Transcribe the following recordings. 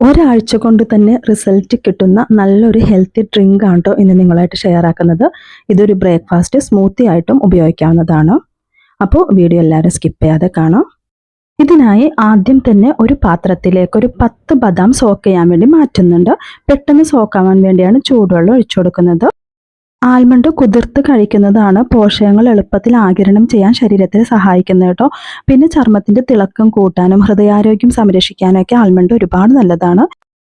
ഒരാഴ്ച കൊണ്ട് തന്നെ റിസൾട്ട് കിട്ടുന്ന നല്ലൊരു ഹെൽത്തി ഡ്രിങ്ക് ആണ് ട്ടോ ഇന്ന് നിങ്ങളായിട്ട് ഷെയർ ആക്കുന്നത്. ഇതൊരു ബ്രേക്ക്ഫാസ്റ്റ് സ്മൂത്തി ആയിട്ടും ഉപയോഗിക്കാവുന്നതാണ്. അപ്പോൾ വീഡിയോ എല്ലാവരും സ്കിപ്പ് ചെയ്യാതെ കാണാം. ഇതിനായി ആദ്യം തന്നെ ഒരു പാത്രത്തിലേക്ക് ഒരു 10 ബദാം സോക്ക് ചെയ്യാൻ വേണ്ടി മാറ്റുന്നുണ്ട്. പെട്ടെന്ന് സോക്കാവാൻ വേണ്ടിയാണ് ചൂടുവെള്ളം ഒഴിച്ചു കൊടുക്കുന്നത്. ആൽമണ്ട് കുതിർത്ത് കഴിക്കുന്നതാണ് പോഷകങ്ങൾ എളുപ്പത്തിൽ ആഗിരണം ചെയ്യാൻ ശരീരത്തിൽ സഹായിക്കുന്നത് കേട്ടോ. പിന്നെ ചർമ്മത്തിന്റെ തിളക്കം കൂട്ടാനും ഹൃദയാരോഗ്യം സംരക്ഷിക്കാനൊക്കെ ആൽമണ്ട് ഒരുപാട് നല്ലതാണ്.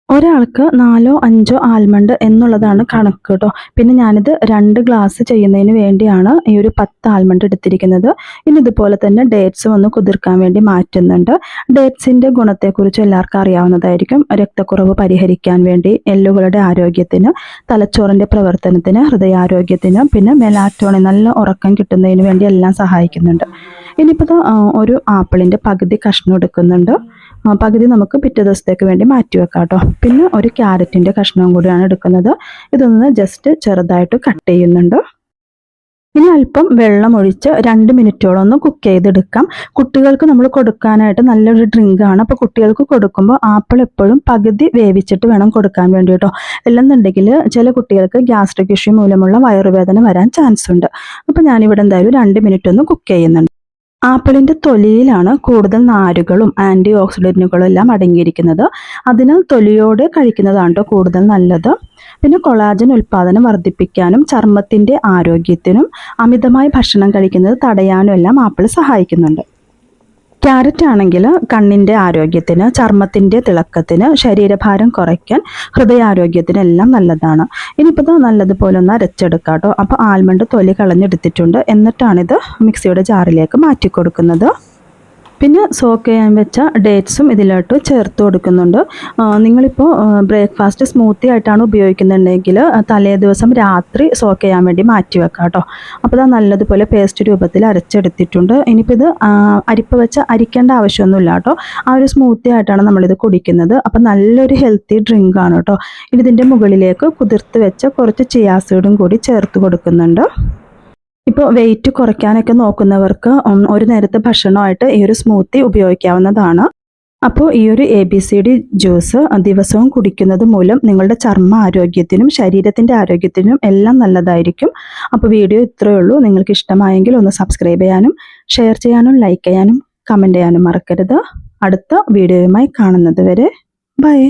ഒരാൾക്ക് 4-5 ആൽമണ്ട് എന്നുള്ളതാണ് കണക്ക് കേട്ടോ. പിന്നെ ഞാനിത് 2 ഗ്ലാസ് ചെയ്യുന്നതിന് വേണ്ടിയാണ് ഈ ഒരു 10 ആൽമണ്ട് എടുത്തിരിക്കുന്നത്. ഇനി ഇതുപോലെ തന്നെ ഡേറ്റ്സും ഒന്ന് കുതിർക്കാൻ വേണ്ടി മാറ്റുന്നുണ്ട്. ഡേറ്റ്സിന്റെ ഗുണത്തെക്കുറിച്ച് എല്ലാവർക്കും അറിയാവുന്നതായിരിക്കും. രക്തക്കുറവ് പരിഹരിക്കാൻ വേണ്ടി, എല്ലുകളുടെ ആരോഗ്യത്തിന്, തലച്ചോറിന്റെ പ്രവർത്തനത്തിന്, ഹൃദയാരോഗ്യത്തിന്, പിന്നെ മെലാറ്റോണിൻ നല്ല ഉറക്കം കിട്ടുന്നതിന് വേണ്ടി എല്ലാം സഹായിക്കുന്നുണ്ട്. ഇനിയിപ്പോൾ ഒരു ആപ്പിളിന്റെ പകുതി കഷ്ണം എടുക്കുന്നുണ്ട്. പകുതി നമുക്ക് പിറ്റേ ദിവസത്തേക്ക് വേണ്ടി മാറ്റി വെക്കാം കേട്ടോ. പിന്നെ ഒരു ക്യാരറ്റിന്റെ കഷ്ണവും കൂടിയാണ് എടുക്കുന്നത്. ഇതൊന്ന് ജസ്റ്റ് ചെറുതായിട്ട് കട്ട് ചെയ്യുന്നുണ്ട്. ഇനി അല്പം വെള്ളം ഒഴിച്ച് 2 മിനിറ്റോളം ഒന്ന് കുക്ക് ചെയ്തെടുക്കാം. കുട്ടികൾക്ക് നമ്മൾ കൊടുക്കാനായിട്ട് നല്ലൊരു ഡ്രിങ്ക് ആണ്. അപ്പോൾ കുട്ടികൾക്ക് കൊടുക്കുമ്പോൾ ആപ്പിൾ എപ്പോഴും പകുതി വേവിച്ചിട്ട് വേണം കൊടുക്കാൻ വേണ്ടി കേട്ടോ. അല്ലെന്നുണ്ടെങ്കിൽ ചില കുട്ടികൾക്ക് ഗ്യാസ്ട്രിക് ഇഷ്യൂ മൂലമുള്ള വയറുവേദന വരാൻ ചാൻസ് ഉണ്ട്. അപ്പോൾ ഞാനിവിടെ എന്തായാലും 2 മിനിറ്റ് ഒന്ന് കുക്ക് ചെയ്യുന്നുണ്ട്. ആപ്പിളിന്റെ തൊലിയിലാണ് കൂടുതൽ നാരുകളും ആന്റി ഓക്സിഡന്റുകളും എല്ലാം അടങ്ങിയിരിക്കുന്നത്. അതിനാൽ തൊലിയോടെ കഴിക്കുന്നതാണ് കേട്ടോ കൂടുതൽ നല്ലത്. പിന്നെ കൊളാജൻ ഉൽപ്പാദനം വർദ്ധിപ്പിക്കാനും ചർമ്മത്തിന്റെ ആരോഗ്യത്തിനും അമിതമായി ഭക്ഷണം കഴിക്കുന്നത് തടയാനും എല്ലാം ആപ്പിൾ സഹായിക്കുന്നുണ്ട്. ക്യാരറ്റ് ആണെങ്കിൽ കണ്ണിൻ്റെ ആരോഗ്യത്തിന്, ചർമ്മത്തിൻ്റെ തിളക്കത്തിന്, ശരീരഭാരം കുറയ്ക്കാൻ, ഹൃദയാരോഗ്യത്തിനെല്ലാം നല്ലതാണ്. ഇനിയിപ്പോൾ നല്ലതുപോലെ ഒന്ന് അരച്ചെടുക്കാം കേട്ടോ. അപ്പോൾ ആൽമണ്ട് തൊലി കളഞ്ഞെടുത്തിട്ടുണ്ട്. എന്നിട്ടാണിത് മിക്സിയുടെ ജാറിലേക്ക് മാറ്റി കൊടുക്കുന്നത്. പിന്നെ സോക്ക് ചെയ്യാൻ വെച്ച ഡേറ്റ്സും ഇതിലോട്ട് ചേർത്ത് കൊടുക്കുന്നുണ്ട്. നിങ്ങളിപ്പോൾ ബ്രേക്ക്ഫാസ്റ്റ് സ്മൂത്തി ആയിട്ടാണ് ഉപയോഗിക്കുന്നുണ്ടെങ്കിൽ തലേ ദിവസം രാത്രി സോക്ക് ചെയ്യാൻ വേണ്ടി മാറ്റി വെക്കാം കേട്ടോ. അപ്പോൾ അത് നല്ലതുപോലെ പേസ്റ്റ് രൂപത്തിൽ അരച്ചെടുത്തിട്ടുണ്ട്. ഇനിയിപ്പോൾ ഇത് അരിപ്പ വെച്ച് അരിക്കേണ്ട ആവശ്യമൊന്നുമില്ല കേട്ടോ. ആ ഒരു സ്മൂത്തി ആയിട്ടാണ് നമ്മളിത് കുടിക്കുന്നത്. അപ്പോൾ നല്ലൊരു ഹെൽത്തി ഡ്രിങ്ക് ആണ് കേട്ടോ. ഇനി ഇതിൻ്റെ മുകളിലേക്ക് കുതിർത്ത് വെച്ച കുറച്ച് ചിയാ സീഡും കൂടി ചേർത്ത് കൊടുക്കുന്നുണ്ട്. ഇപ്പോൾ വെയിറ്റ് കുറയ്ക്കാനൊക്കെ നോക്കുന്നവർക്ക് ഒരു നേരത്തെ ഭക്ഷണമായിട്ട് ഈ ഒരു സ്മൂത്തി ഉപയോഗിക്കാവുന്നതാണ്. അപ്പോൾ ഈ ഒരു ABCD ജ്യൂസ് ദിവസവും കുടിക്കുന്നത് മൂലം നിങ്ങളുടെ ചർമ്മ ആരോഗ്യത്തിനും ശരീരത്തിൻ്റെ ആരോഗ്യത്തിനും എല്ലാം നല്ലതായിരിക്കും. അപ്പോൾ വീഡിയോ ഇത്രയേ ഉള്ളൂ. നിങ്ങൾക്ക് ഇഷ്ടമായെങ്കിൽ ഒന്ന് സബ്സ്ക്രൈബ് ചെയ്യാനും ഷെയർ ചെയ്യാനും ലൈക്ക് ചെയ്യാനും കമൻറ്റ് ചെയ്യാനും മറക്കരുത്. അടുത്ത വീഡിയോയുമായി കാണുന്നത് വരെ ബൈ.